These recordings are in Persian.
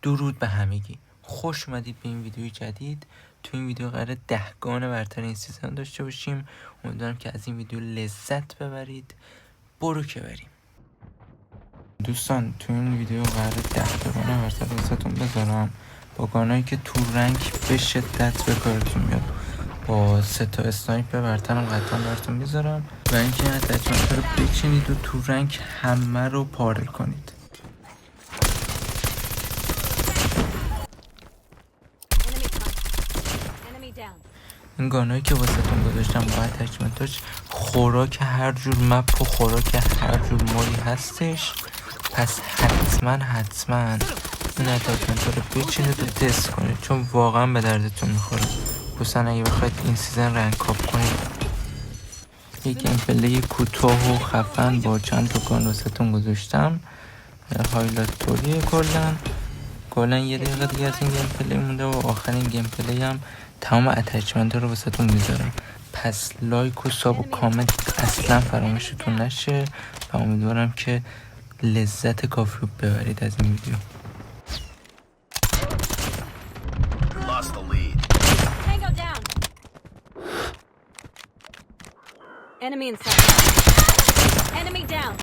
درود به همگی، خوش اومدید به این ویدیوی جدید. تو این ویدیو قراره 10 گان برتر این سیزن داشته باشیم. امیدوارم که از این ویدیو لذت ببرید. برو که بریم دوستان. تو این ویدیو قراره 10 گان برتر واسهتون بذارم با گانایی که تو رنگ به شدت به کارتون میاد. با 3 تا اسنایپ برترم قطعا براتون میذارم و اینکه اتچمنت رو بچینید و تو رنگ همه رو پاره کنید. این گانایی که واسهتون گذاشتم با اتچمنتاش خوراک هر جور مپ و خوراک هر جور مودی هستش. پس حتما این اتچمنت رو بچینید و تست کنید چون واقعا به دردتون میخوره، خصوصا اگه بخواید این سیزن رنگ کاپ کنید. یک گیم پلی کوتاه و خفن با چند تا گان واسهتون گذاشتم. هایلایت توریه کلا یه دقیقه دیگه از این گیم پلی مونده و آخرین گیم پلی هم تمام اتچمنت رو واسهتون میذارم. پس لایک و ساب و کامنت اصلا فراموشتون نشه و امیدوارم که لذت کافی رو ببرید از این ویدیو. Enemy inside. Enemy down.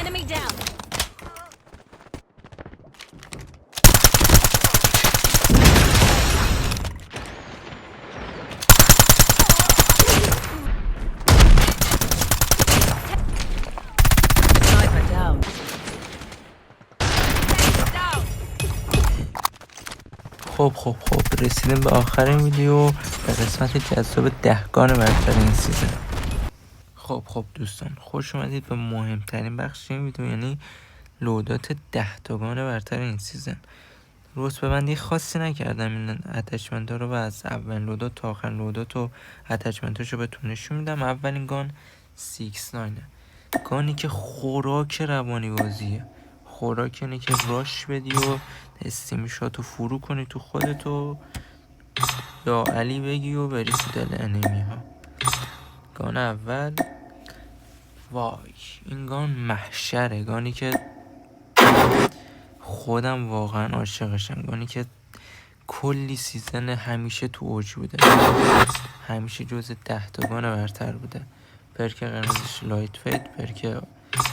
Enemy down. Sniper down. خب رسیدیم به آخرین ویدیو و قسمت جذاب 10 گان برتر این سیزن. خب دوستان، خوش اومدید به مهمترین بخش این ویدیو، یعنی لودات 10 تا گان برتر این سیزن. رتبه بندی خاصی نکردم این اتچمنت ها رو و از اولین لودات تا آخرین لودات و اتچمنت رو بهتون نشون میدم. اولین گان 6-9 گانی که خوراک روانی بازیه. خوراک اینه که راش بدی و استیمیشاتو فرو کنی تو خودتو یا علی بگی و بری تو دل انمی ها. گان اول، وای این گان محشره، گانی که خودم واقعا عاشقشم، گانی که کلی سیزن همیشه تو اوج بوده، همیشه جز 10 تا گان برتر بوده. پرک قرمزش لایت فید، پرک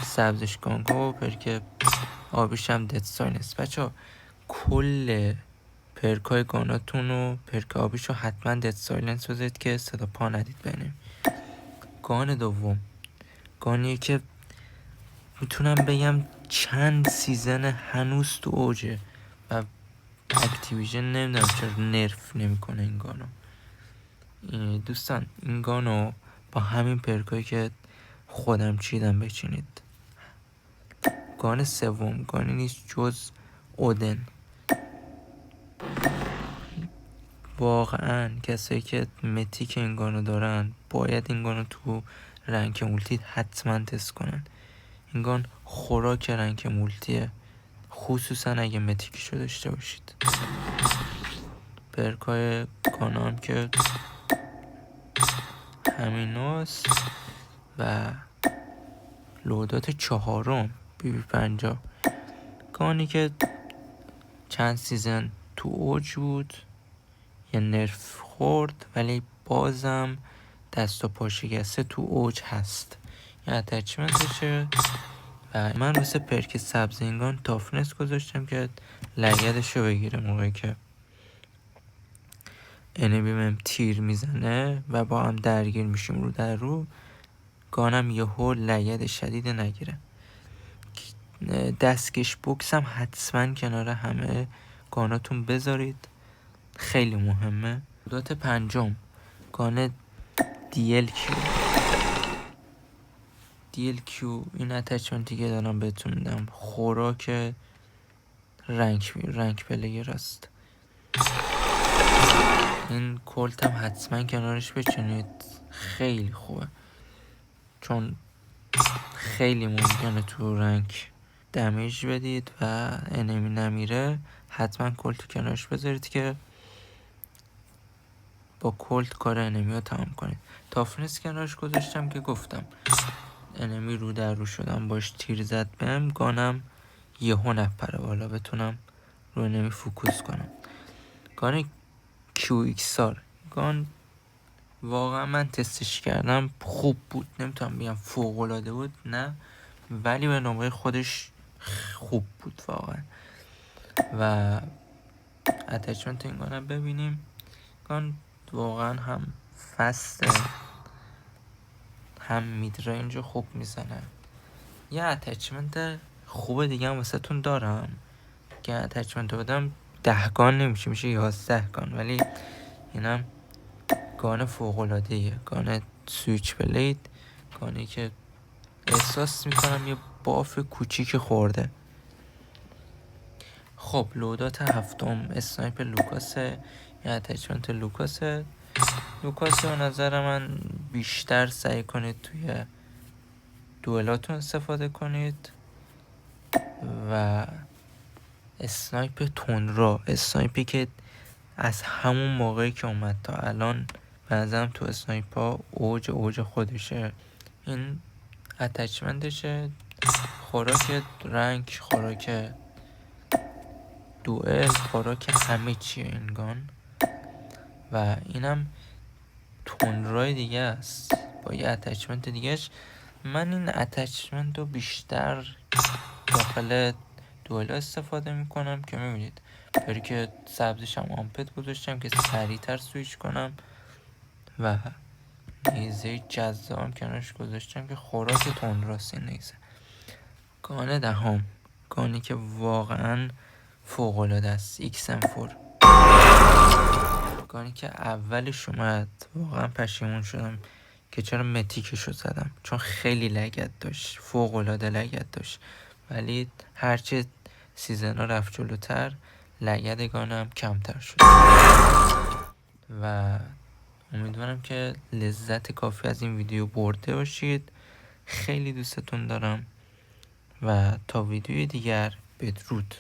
سبزش گانگو، پرک آبیش هم دد ساینس. بچه ها کل پرکای گاناتون و پرک آبیش رو حتما دد ساینس بذارید که صدا پا ندید بینیم. گان دوم، گانیه که میتونم بگم چند سیزن هنوز تو اوجه و اکتیویژن نمیدونم چرا نرف نمیکنه این گانو. دوستان این گانو با همین پرکایی که خودم چیدم بچینید. گان سوم، گانی نیست جز اودن. واقعا کسایی که متیک این گانو دارن باید این گانو تو رنک مولتی حتما تست کنن. این گان خوراک رنک مولتیه، خصوصا اگه متیکشو داشته باشید. پرکای گانو هم که همیناست و لودات چهارم BB50 گانی که چند سیزن تو اوج بود، یه نرف خورد ولی بازم دست و پا شکسته تو اوج هست، یه اتچمنتشه. و من واسه پرک سبز اینگان تافنس گذاشتم که لگدشو بگیره موقعی که انمی بهم تیر میزنه و با هم درگیر میشیم رو در رو، گانم یهو لگد شدید نگیره. دستکش بوکس هم حتما کنار همه گاناتون بذارید، خیلی مهمه. لودات پنجم، گان DLQ. این اتچمنتی که دارم بهتون میدم خوراک رنگ پلیر است. این کلت هم حتما کنارش بچینید، خیلی خوبه چون خیلی ممکنه تو رنگ دمیج بدید و انمی نمیره. حتما کلت کنارش بذارید که با کلت کار انمی رو تمام کنید. تافنس کنارش گذاشتم که گفتم انمی رو در رو شدم باش تیر زد بهم، گانم یهو نپره بالا، بتونم روی نمی فوکوس کنم. گان QXR گان واقعا من تستش کردم، خوب بود، نمیتونم بگم فوق العاده بود نه، ولی به نوبه خودش خوب بود واقعا. و اتچمنت این گانم ببینیم. گان واقعا هم فسته، هم مید رنج خوب میزنه. یه اتچمنت خوب دیگه هم واسه تون دارم که اتچمنت رو بدم 10 گان نمیشه، میشه 11 گان، ولی اینم گان فوق العاده ایه. گان سویچ بلید، گانی که احساس میکنم یه باف کوچیک خورده. خب لودات هفتم اسنایپ لوکاسه، یه اتچمنت لوکاسه. لوکاس به نظر من بیشتر سعی کنید توی دوئلاتون استفاده کنید. و اسنایپ تندرو، اسنایپی که از همون موقعی که اومد تا الان به نظرم تو اسنایپ ها اوج خودشه. این اتچمنتشه، خوراک رنگ، خوراک دوئل، خوراک همه چیه این گان. و اینم تندروی دیگه است با یه اتچمنت دیگهش. من این اتچمنت رو بیشتر داخل دوئل استفاده میکنم که میبینید برای که سبزش هم آمپت گذاشتم که سریعتر سویچ کنم و نیزه جذابم کنارش گذاشتم که خوراک تندراست. این نیزه گان دهم، گانی که واقعا فوق العاده است، XM4 گانی که اولش اومد واقعا پشیمون شدم که چرا متیکشو زدم، چون خیلی لگد داشت، فوق العاده لگد داشت. ولی هرچه سیزن ها رفت جلوتر لگد گانم کمتر شد و امیدوارم که لذت کافی از این ویدیو برده باشید. خیلی دوستتون دارم و تا ویدیوی دیگر بدرود.